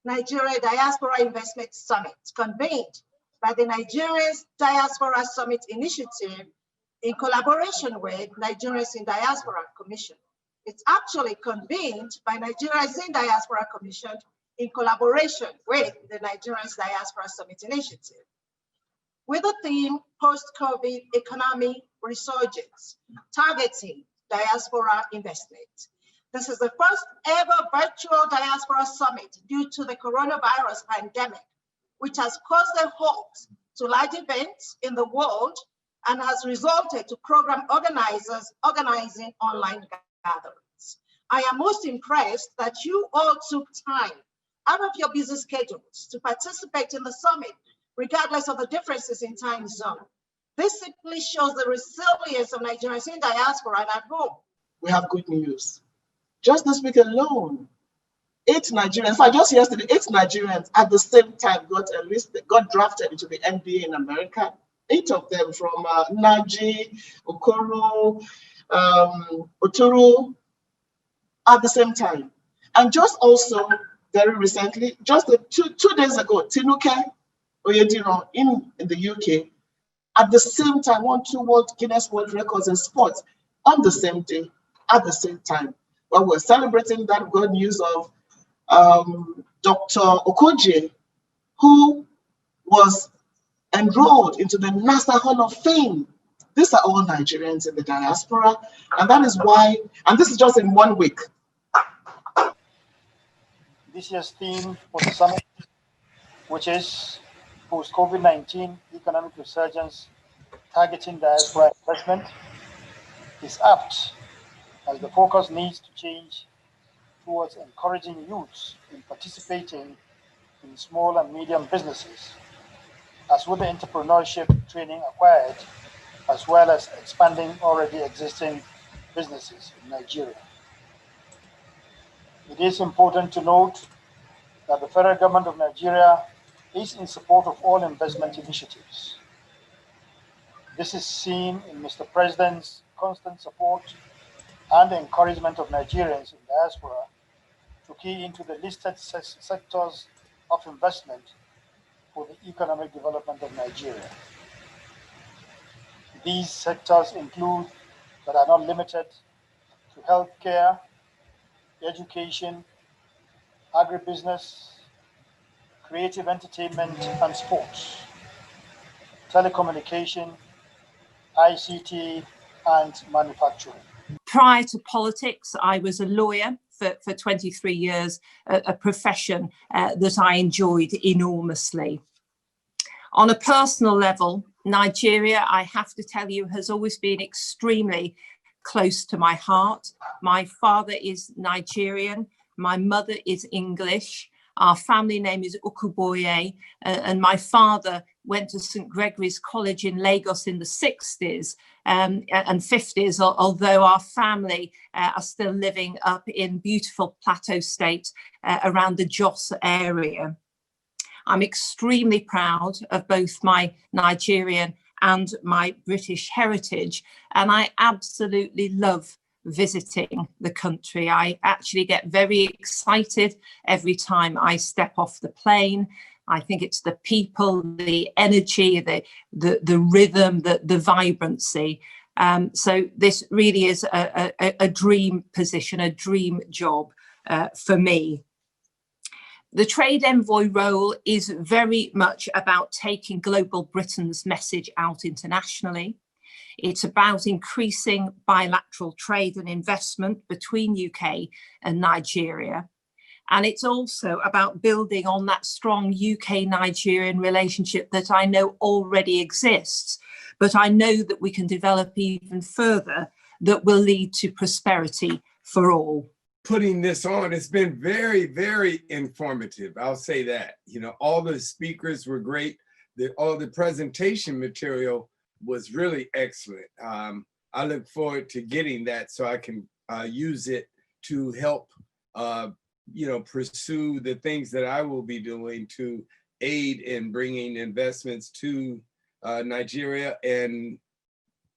Nigeria Diaspora Investment Summit, convened by the Nigerian Diaspora Summit Initiative in collaboration with Nigerians in Diaspora Commission. It's actually convened by Nigerians in Diaspora Commission in collaboration with the Nigerians Diaspora Summit Initiative, with the theme Post-COVID Economy Resurgence, targeting diaspora investment. This is the first ever virtual diaspora summit due to the coronavirus pandemic, which has caused a halt to large events in the world and has resulted to program organizers organizing online gatherings. I am most impressed that you all took time out of your busy schedules to participate in the summit, regardless of the differences in time zone. This simply shows the resilience of Nigerians in diaspora and at home. We have good news. Just this week alone, 8 Nigerians, in fact, just yesterday, 8 Nigerians at the same time got drafted into the NBA in America. 8 of them from Naji, Okoro, Oturu, at the same time. And just also, very recently, just two days ago, Tinuke Oyediro in the UK, at the same time, won 2 Guinness World Records in sports on the same day, at the same time. Well, we're celebrating that good news of Dr. Okoje, who was enrolled into the NASA Hall of Fame. These are all Nigerians in the diaspora, and that is why, and this is just in 1 week. This year's theme for the summit, which is Post-COVID-19 Economic Resurgence, Targeting Diaspora Investment, is apt as the focus needs to change towards encouraging youths in participating in small and medium businesses, as with the entrepreneurship training acquired, as well as expanding already existing businesses in Nigeria. It is important to note that the federal government of Nigeria is in support of all investment initiatives. This is seen in Mr. President's constant support and the encouragement of Nigerians in diaspora to key into the listed sectors of investment for the economic development of Nigeria. These sectors include, but are not limited to, healthcare, education, agribusiness, creative entertainment and sports, telecommunication, ICT, and manufacturing. Prior to politics, I was a lawyer for 23 years, a profession that I enjoyed enormously. On a personal level, Nigeria, I have to tell you, has always been extremely close to my heart. My father is Nigerian, my mother is English. Our family name is Ukuboye, and my father went to St. Gregory's College in Lagos in the 60s and 50s, although our family are still living up in beautiful Plateau State around the Jos area. I'm extremely proud of both my Nigerian and my British heritage, and I absolutely love visiting the country. I actually get very excited every time I step off the plane. I think it's the people, the energy, the rhythm, the vibrancy. So this really is a dream position, a dream job for me. The trade envoy role is very much about taking global Britain's message out internationally. It's about increasing bilateral trade and investment between UK and Nigeria. And it's also about building on that strong UK-Nigerian relationship that I know already exists, but I know that we can develop even further that will lead to prosperity for all. Putting this on, it's been very, very informative. I'll say that. You know, all the speakers were great. All the presentation material was really excellent. I look forward to getting that so I can use it to help, you know, pursue the things that I will be doing to aid in bringing investments to Nigeria and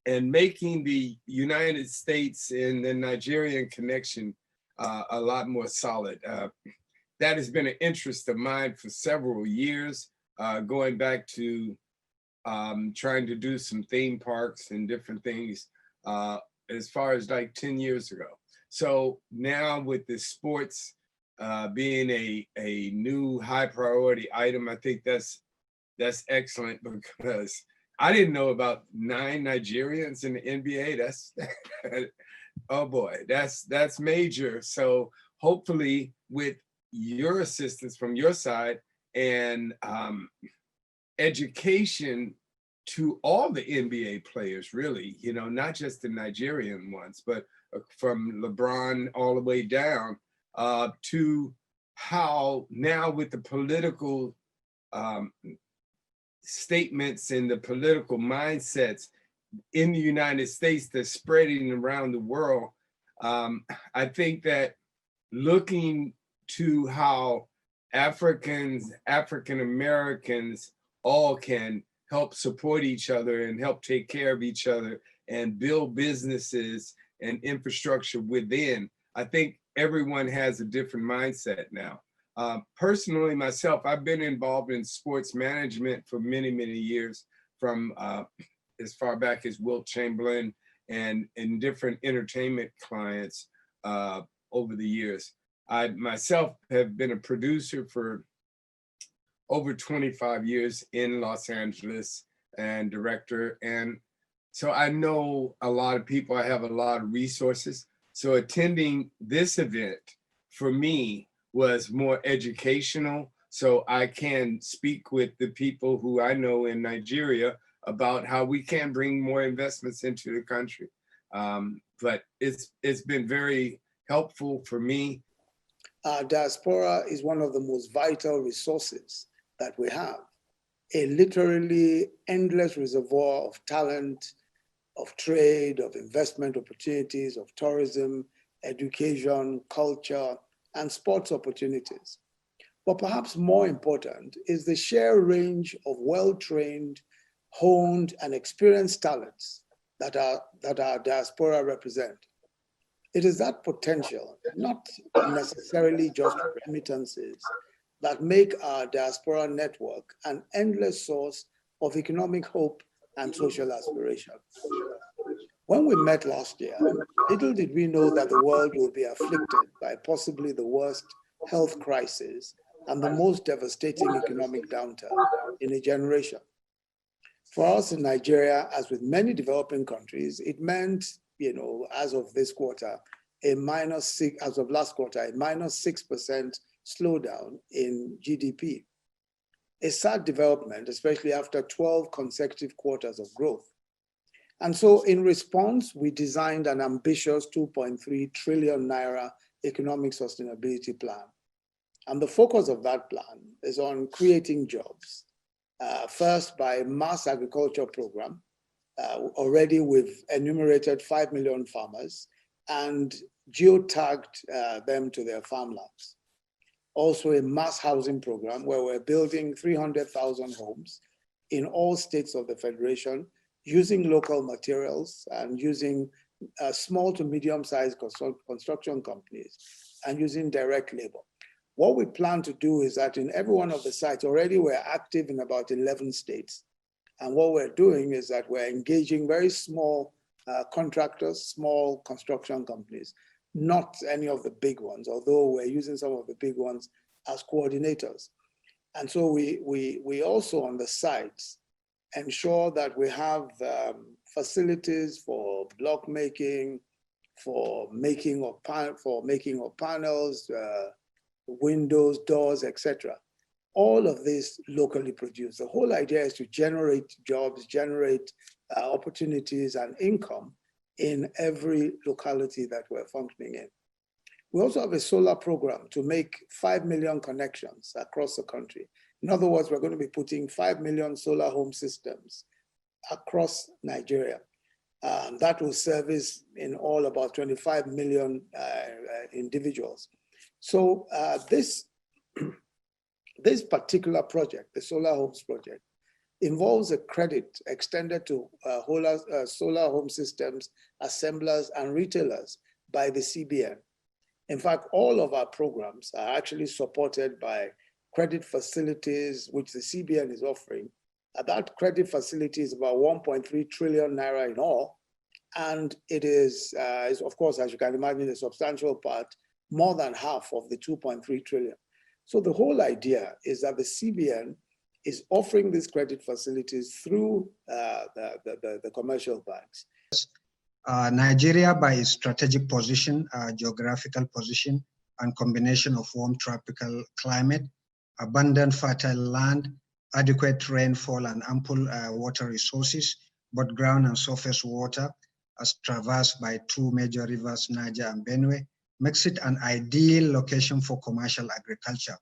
making the United States and the Nigerian connection a lot more solid. that has been an interest of mine for several years, going back to trying to do some theme parks and different things as far as like 10 years ago. So now with the sports being a new high priority item, I think that's excellent, because I didn't know about 9 Nigerians in the NBA. That's oh boy, that's major. So hopefully with your assistance from your side and education to all the NBA players, really, you know, not just the Nigerian ones, but from LeBron all the way down to how now with the political statements and the political mindsets in the United States that's spreading around the world, I think that looking to how African Americans all can help support each other and help take care of each other and build businesses and infrastructure within. I think everyone has a different mindset now. Personally, myself, I've been involved in sports management for many, many years, from as far back as Wilt Chamberlain and different entertainment clients over the years. I myself have been a producer for over 25 years in Los Angeles and director. And so I know a lot of people, I have a lot of resources. So attending this event for me was more educational, so I can speak with the people who I know in Nigeria about how we can bring more investments into the country. But it's been very helpful for me. Diaspora is one of the most vital resources that we have, a literally endless reservoir of talent, of trade, of investment opportunities, of tourism, education, culture, and sports opportunities. But perhaps more important is the sheer range of well-trained, honed, and experienced talents that our diaspora represent. It is that potential, not necessarily just remittances, that make our diaspora network an endless source of economic hope and social aspiration. When we met last year, little did we know that the world would be afflicted by possibly the worst health crisis and the most devastating economic downturn in a generation. For us in Nigeria, as with many developing countries, it meant, you know, as of this quarter, as of last quarter, a -6% slowdown in GDP. A sad development, especially after 12 consecutive quarters of growth. And so in response, we designed an ambitious 2.3 trillion naira economic sustainability plan. And the focus of that plan is on creating jobs. First, by mass agriculture program. Already we've enumerated 5 million farmers and geotagged them to their farmlands. Also a mass housing program where we're building 300,000 homes in all states of the Federation, using local materials and using small to medium-sized construction companies and using direct labor. What we plan to do is that in every one of the sites, already we're active in about 11 states. And what we're doing is that we're engaging very small contractors, small construction companies, not any of the big ones, although we're using some of the big ones as coordinators. And so we also on the sites ensure that we have facilities for block making, for making of panels, windows, doors, etc. All of this locally produced. The whole idea is to generate jobs, generate opportunities and income in every locality that we're functioning in. We also have a solar program to make 5 million connections across the country. In other words, we're going to be putting 5 million solar home systems across Nigeria. That will service in all about 25 million individuals. So this particular project, the Solar Homes Project, involves a credit extended to solar home systems, assemblers, and retailers by the CBN. In fact, all of our programs are actually supported by credit facilities, which the CBN is offering. That credit facility is about 1.3 trillion naira in all. And it is of course, as you can imagine, a substantial part, more than half of the 2.3 trillion. So the whole idea is that the CBN is offering these credit facilities through the commercial banks. Nigeria, by its strategic position, geographical position, and combination of warm tropical climate, abundant fertile land, adequate rainfall, and ample water resources, both ground and surface water, as traversed by two major rivers, Niger and Benue, makes it an ideal location for commercial agriculture.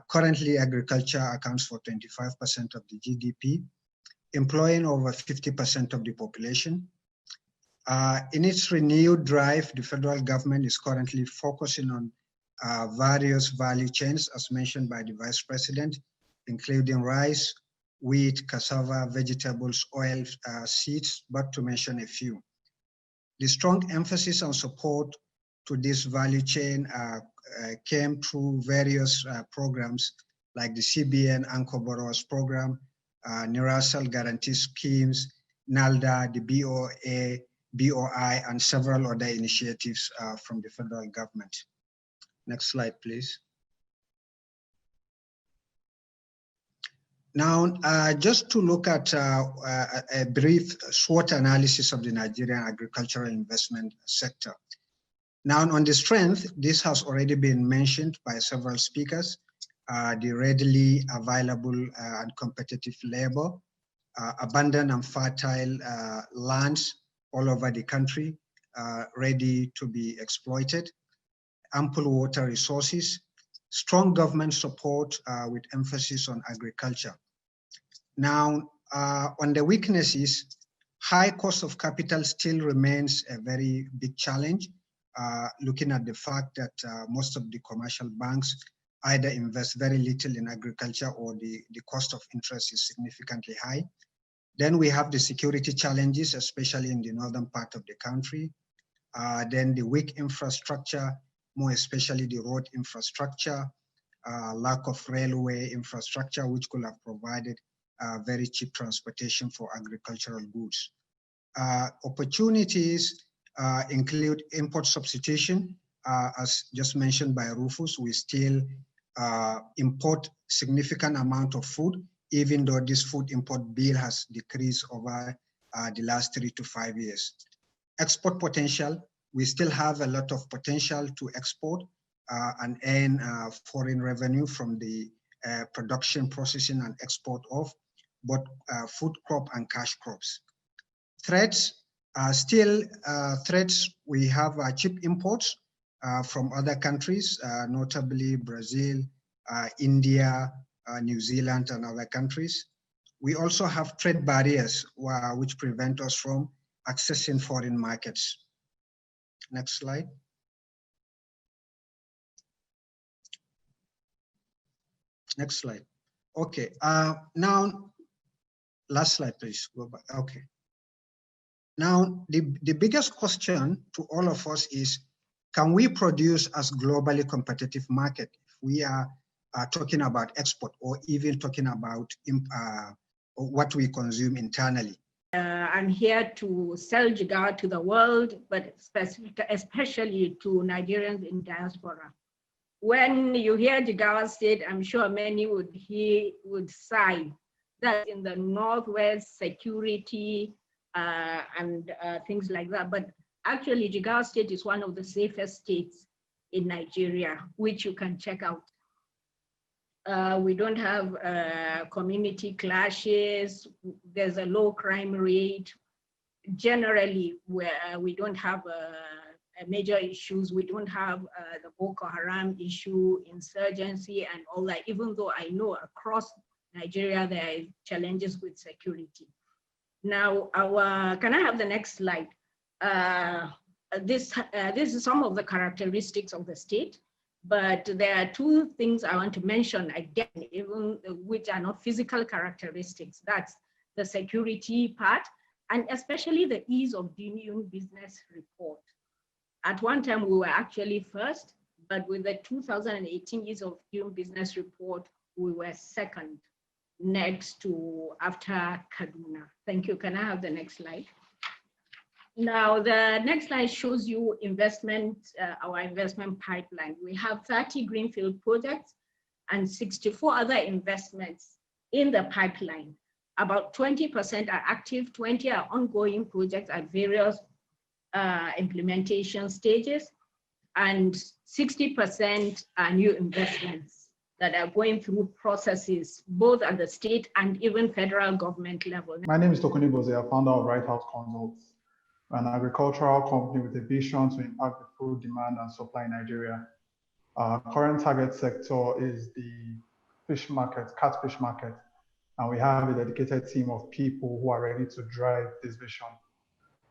Currently, agriculture accounts for 25% of the GDP, employing over 50% of the population. In its renewed drive, the federal government is currently focusing on various value chains, as mentioned by the Vice President, including rice, wheat, cassava, vegetables, oil, seeds, but to mention a few. The strong emphasis on support to this value chain came through various programs like the CBN Anchor Borrowers Program, Universal Guarantee Schemes, NALDA, the BOA, BOI, and several other initiatives from the federal government. Next slide, please. Now, just to look at a brief SWOT analysis of the Nigerian agricultural investment sector. Now, on the strength, this has already been mentioned by several speakers, the readily available and competitive labor, abundant and fertile lands all over the country, ready to be exploited, ample water resources, strong government support with emphasis on agriculture. Now, on the weaknesses, high cost of capital still remains a very big challenge, looking at the fact that most of the commercial banks either invest very little in agriculture or the cost of interest is significantly high. Then we have the security challenges, especially in the northern part of the country. Then the weak infrastructure, more especially the road infrastructure, lack of railway infrastructure, which could have provided very cheap transportation for agricultural goods. Opportunities include import substitution. As just mentioned by Rufus, we still import significant amount of food, even though this food import bill has decreased over the last 3 to 5 years. Export potential, we still have a lot of potential to export and earn foreign revenue from the production, processing, and export of both food crop and cash crops. Threats, still threats, we have cheap imports from other countries, notably Brazil, India, New Zealand, and other countries. We also have trade barriers which prevent us from accessing foreign markets. Next slide. Next slide. Okay, now, last slide, please. Go back. Okay. Now, the biggest question to all of us is, can we produce as globally competitive market if we are talking about export or even talking about what we consume internally? I'm here to sell Jigawa to the world, but especially to Nigerians in diaspora. When you hear Jigawa State, I'm sure many would sigh that in the Northwest, security and things like that. But actually, Jigawa State is one of the safest states in Nigeria, which you can check out. We don't have community clashes. There's a low crime rate. Generally, we don't have major issues. We don't have the Boko Haram issue, insurgency, and all that, even though I know across Nigeria there are challenges with security. Now, can I have the next slide? This is some of the characteristics of the state. But there are two things I want to mention again, even which are not physical characteristics. That's the security part, and especially the ease of doing business report. At one time, we were actually first, but with the 2018 Ease of Doing Business report, we were second, next to after Kaduna. Thank you. Can I have the next slide? Now, the next slide shows you investment, our investment pipeline. We have 30 greenfield projects and 64 other investments in the pipeline. About 20% are active, 20 are ongoing projects at various implementation stages, and 60% are new investments that are going through processes, both at the state and even federal government level. My name is Tokuni Boze, founder of Right House Consults, an agricultural company with a vision to impact the food demand and supply in Nigeria. Our current target sector is the fish market, catfish market, and we have a dedicated team of people who are ready to drive this vision.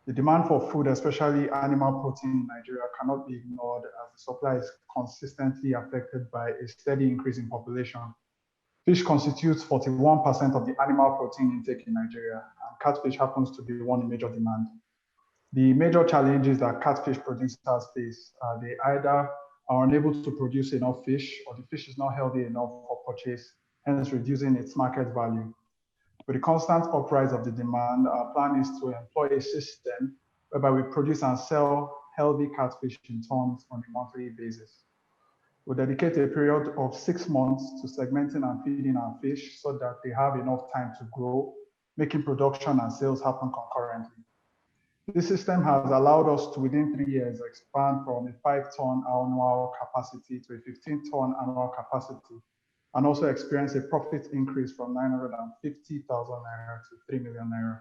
The demand for food, especially animal protein in Nigeria, cannot be ignored as the supply is consistently affected by a steady increase in population. Fish constitutes 41% of the animal protein intake in Nigeria, and catfish happens to be one major demand. The major challenges that catfish producers face are they either are unable to produce enough fish, or the fish is not healthy enough for purchase, hence reducing its market value. With the constant uprise of the demand, our plan is to employ a system whereby we produce and sell healthy catfish in tons on a monthly basis. We'll dedicate a period of 6 months to segmenting and feeding our fish so that they have enough time to grow, making production and sales happen concurrently. This system has allowed us to, within 3 years, expand from a 5-ton annual capacity to a 15-ton annual capacity, and also experience a profit increase from 950,000 naira to 3 million naira.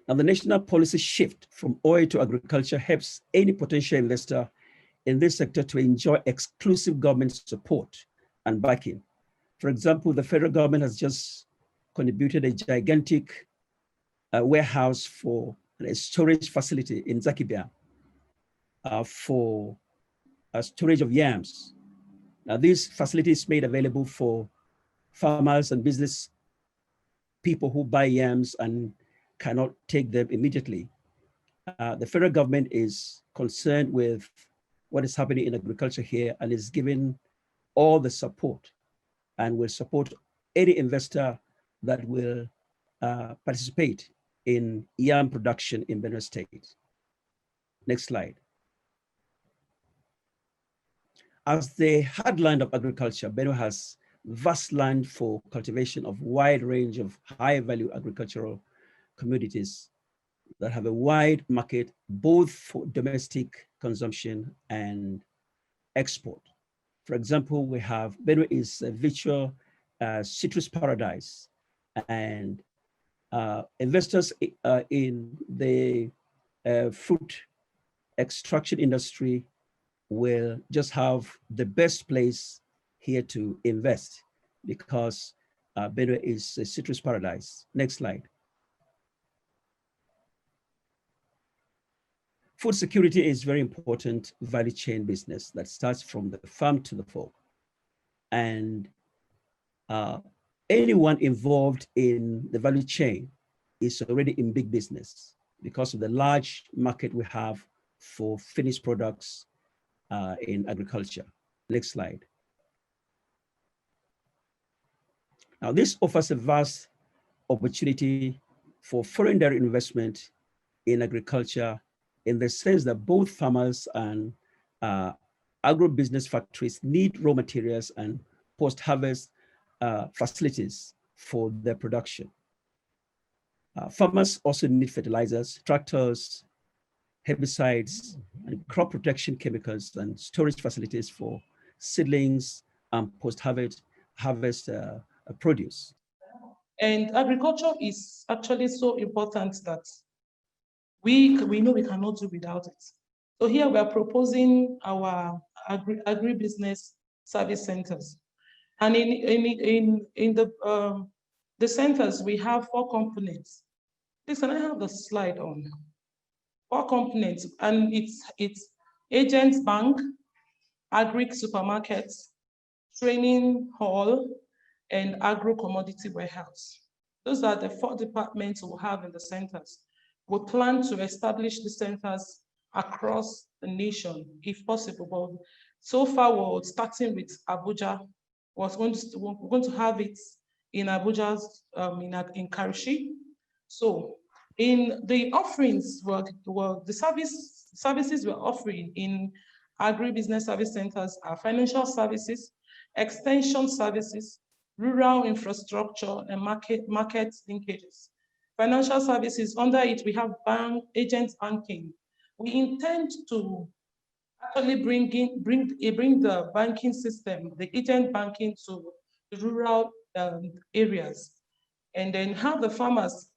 Now, the national policy shift from oil to agriculture helps any potential investor in this sector to enjoy exclusive government support and backing. For example, the federal government has just contributed a gigantic warehouse for a storage facility in Zakibia for storage of yams. Now, this facility is made available for farmers and business people who buy yams and cannot take them immediately. The federal government is concerned with what is happening in agriculture here and is giving all the support and will support any investor that will participate in yam production in Benue State. Next slide. As the heartland of agriculture, Benue has vast land for cultivation of wide range of high value agricultural commodities that have a wide market, both for domestic consumption and export. For example, we have, Benue is a virtual citrus paradise, and investors in the fruit extraction industry will just have the best place here to invest because Benue is a citrus paradise. Next slide. Food security is very important value chain business that starts from the farm to the fork. And anyone involved in the value chain is already in big business because of the large market we have for finished products in agriculture. Next slide. Now, this offers a vast opportunity for foreign direct investment in agriculture in the sense that both farmers and agro-business factories need raw materials and post-harvest facilities for their production. Farmers also need fertilizers, tractors, herbicides, and crop protection chemicals and storage facilities for seedlings and post-harvest produce. And agriculture is actually so important that we know we cannot do without it. So here we are proposing our agribusiness service centers. And in the centers, we have 4 components. Please, can I have the slide on? 4 components, and it's agents bank, agric supermarkets, training hall, and agro commodity warehouse. Those are the 4 departments we'll have in the centers. We plan to establish the centers across the nation, if possible. But so far, we're starting with Abuja. We're going to have it in Abuja's in Karishi. So in the offerings, the services we're offering in agribusiness service centers are financial services, extension services, rural infrastructure, and market linkages. Financial services, under it, we have agent banking. We intend to actually bring the banking system, the agent banking, to the rural areas, and then have the farmers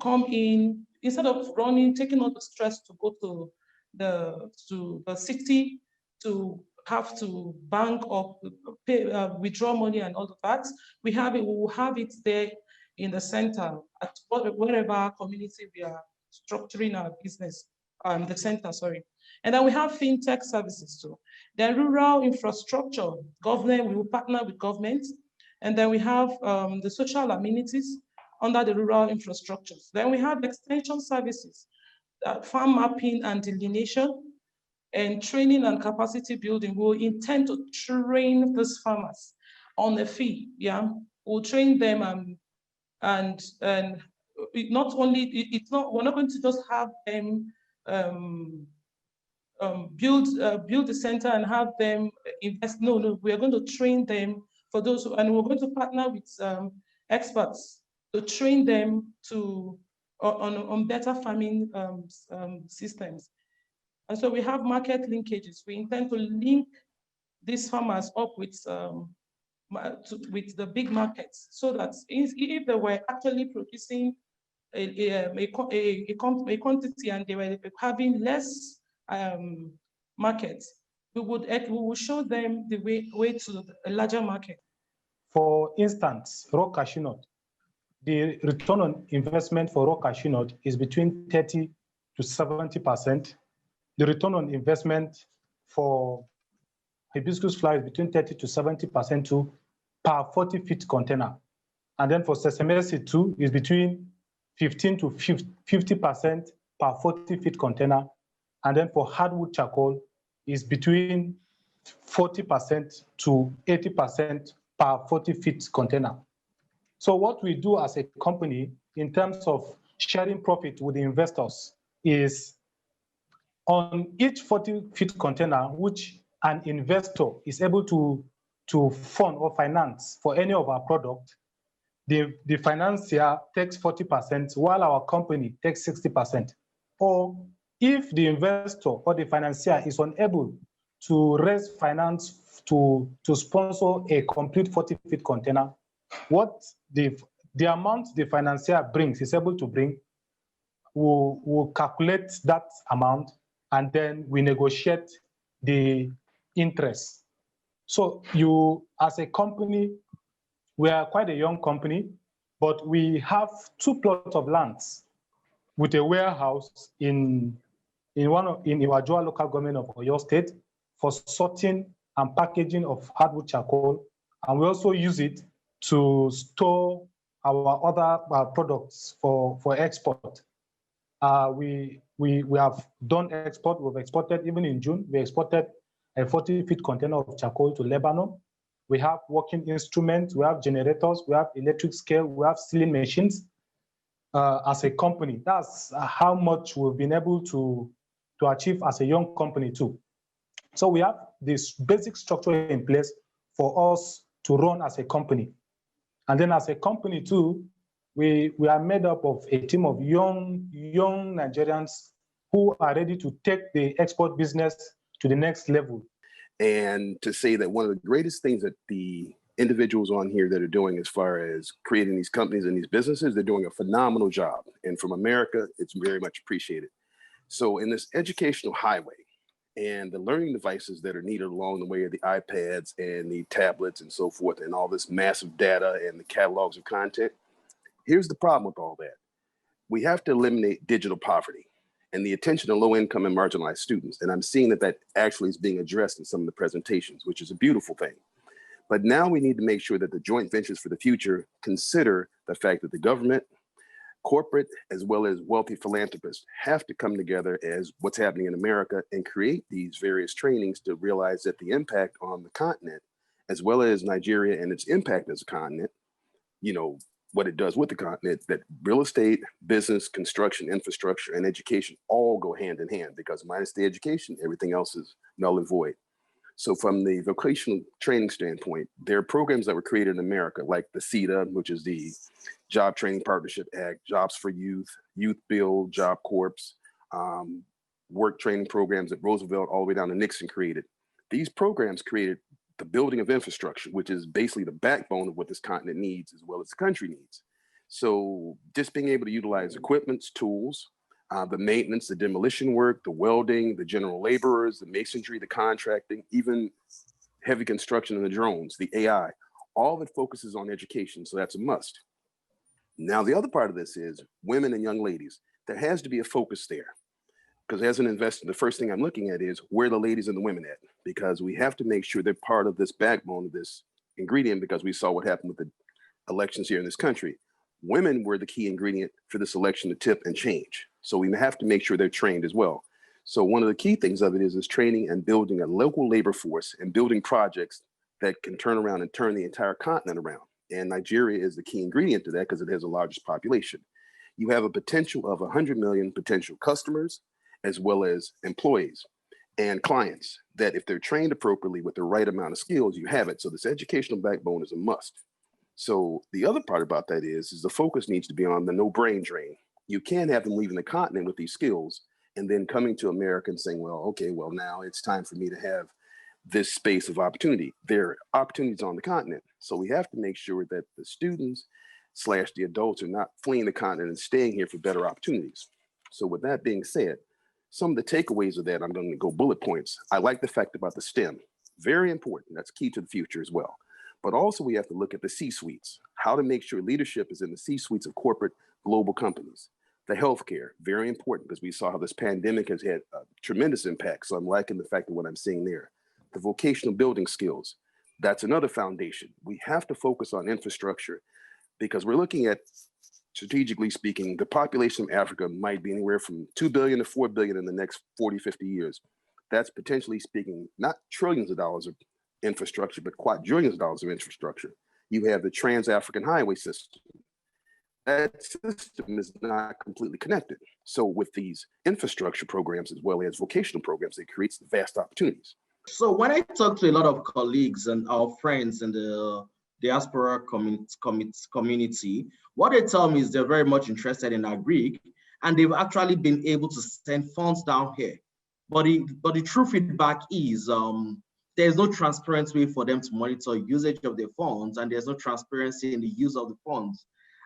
come in instead of taking all the stress to go to the city to have to bank or pay, withdraw money and all of that. We will have it there in the center at wherever community we are structuring our business, the center, sorry. And then we have fintech services too. Then rural infrastructure, government, we will partner with government. And then we have the social amenities under the rural infrastructures. Then we have extension services, farm mapping and delineation, and training and capacity building. We'll intend to train these farmers on a fee, yeah? We'll train them and not only, we're not going to just have them build the center and have them invest. No, we are going to train them for those, and we're going to partner with experts to train them on better farming systems. And so we have market linkages. We intend to link these farmers up with the big markets, so that if they were actually producing a quantity and they were having less markets, we will show them the way to a larger market. For instance, raw cashew nut, the return on investment for raw cashew nut is between 30 to 70%. The return on investment for hibiscus flower is between 30 to 70% too, per 40-feet container. And then for sesame seed too, is between 15 to 50% per 40-feet container. And then for hardwood charcoal is between 40% to 80% per 40-feet container. So what we do as a company in terms of sharing profit with the investors is on each 40-feet container, which an investor is able to fund or finance for any of our product, the financier takes 40%, while our company takes 60%. Or if the investor or the financier is unable to raise finance to sponsor a complete 40-feet container, what the amount the financier brings is able to bring, we'll calculate that amount, and then we negotiate the interest. So you, as a company, we are quite a young company, but we have 2 plots of lands with a warehouse in Iwajua local government of Oyo State for sorting and packaging of hardwood charcoal. And we also use it to store our other products for export. We have done export. We've exported, even in June, we exported a 40-feet container of charcoal to Lebanon. We have working instruments, we have generators, we have electric scale, we have sealing machines. As a company, that's how much we've been able to achieve as a young company too. So we have this basic structure in place for us to run as a company. And then as a company too, we are made up of a team of young Nigerians who are ready to take the export business to the next level. And to say that one of the greatest things that the individuals on here that are doing as far as creating these companies and these businesses, they're doing a phenomenal job. And from America, it's very much appreciated. So in this educational highway and the learning devices that are needed along the way, are the iPads and the tablets and so forth, and all this massive data and the catalogs of content, here's the problem with all that. We have to eliminate digital poverty and the attention to low income and marginalized students. And I'm seeing that actually is being addressed in some of the presentations, which is a beautiful thing. But now we need to make sure that the joint ventures for the future consider the fact that the government, corporate as well as wealthy philanthropists have to come together as what's happening in America and create these various trainings to realize that the impact on the continent, as well as Nigeria and its impact as a continent, you know, what it does with the continent, that real estate, business, construction, infrastructure, and education all go hand in hand, because minus the education, everything else is null and void. So from the vocational training standpoint, there are programs that were created in America, like the CETA, which is the Job Training Partnership Act, Jobs for Youth, Youth Build, Job Corps, work training programs that Roosevelt all the way down to Nixon created. These programs created the building of infrastructure, which is basically the backbone of what this continent needs as well as the country needs. So just being able to utilize equipments, tools, the maintenance, the demolition work, the welding, the general laborers, the masonry, the contracting, even heavy construction and the drones, the AI, all of it focuses on education. So that's a must. Now, the other part of this is women and young ladies. There has to be a focus there, because as an investor, the first thing I'm looking at is where the ladies and the women at, because we have to make sure they're part of this backbone of this ingredient, because we saw what happened with the elections here in this country. Women were the key ingredient for this election to tip and change. So we have to make sure they're trained as well. So one of the key things of it is training and building a local labor force and building projects that can turn around and turn the entire continent around. And Nigeria is the key ingredient to that because it has the largest population. You have a potential of 100 million potential customers, as well as employees and clients, that if they're trained appropriately with the right amount of skills, you have it. So this educational backbone is a must. So the other part about that is the focus needs to be on the no brain drain. You can't have them leaving the continent with these skills and then coming to America and saying, well, okay, well, now it's time for me to have this space of opportunity. There are opportunities on the continent. So we have to make sure that the students / the adults are not fleeing the continent and staying here for better opportunities. So with that being said, some of the takeaways of that, I'm going to go bullet points. I like the fact about the STEM, very important. That's key to the future as well. But also we have to look at the C-suites, how to make sure leadership is in the C-suites of corporate global companies. The healthcare, very important, because we saw how this pandemic has had a tremendous impact. So I'm liking the fact of what I'm seeing there. The vocational building skills, that's another foundation. We have to focus on infrastructure, because we're looking at, strategically speaking, the population of Africa might be anywhere from 2 billion to 4 billion in the next 40, 50 years. That's potentially speaking, not trillions of dollars of infrastructure, but quadrillions of dollars of infrastructure. You have the Trans-African Highway System. That system is not completely connected. So with these infrastructure programs, as well as vocational programs, it creates vast opportunities. So when I talk to a lot of colleagues and our friends in the diaspora community, what they tell me is they're very much interested in agri, and they've actually been able to send funds down here. But the true feedback is there's no transparent way for them to monitor usage of their funds, and there's no transparency in the use of the funds.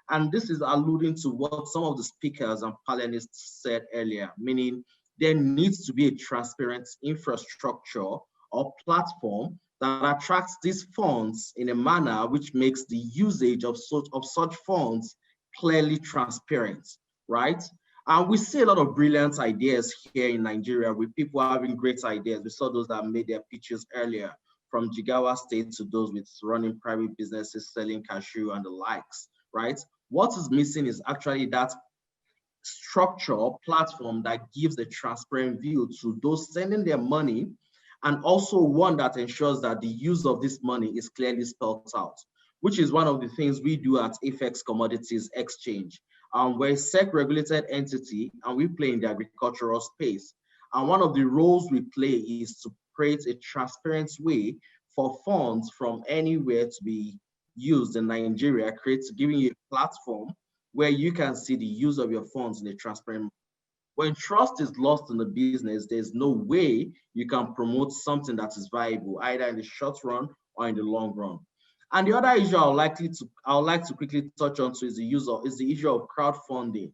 And this is alluding to what some of the speakers and panelists said earlier, meaning there needs to be a transparent infrastructure or platform that attracts these funds in a manner which makes the usage of such funds clearly transparent, right? And we see a lot of brilliant ideas here in Nigeria with people having great ideas. We saw those that made their pitches earlier, from Jigawa State to those with running private businesses, selling cashew and the likes, right? What is missing is actually that structure or platform that gives a transparent view to those sending their money, and also one that ensures that the use of this money is clearly spelled out, which is one of the things we do at Apex Commodities Exchange. We're a SEC-regulated entity, and we play in the agricultural space. And one of the roles we play is to create a transparent way for funds from anywhere to be used in Nigeria, giving you a platform where you can see the use of your funds in a transparent way. When trust is lost in the business, there's no way you can promote something that is viable, either in the short run or in the long run. And the other issue I would like to quickly touch on is the issue of crowdfunding.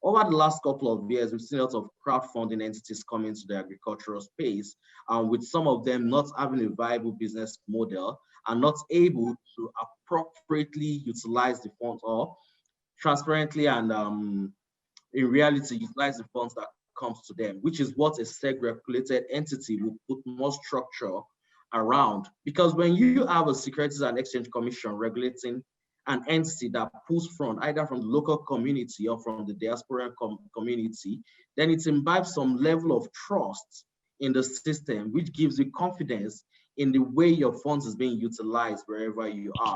Over the last couple of years, we've seen a lot of crowdfunding entities come into the agricultural space, with some of them not having a viable business model and not able to appropriately utilize the funds or transparently and in reality utilize the funds that comes to them, which is what a SEC-regulated entity will put more structure around. Because when you have a Securities and Exchange Commission regulating an entity that pulls from either from the local community or from the diaspora community, then it imbibes some level of trust in the system, which gives you confidence in the way your funds is being utilized wherever you are.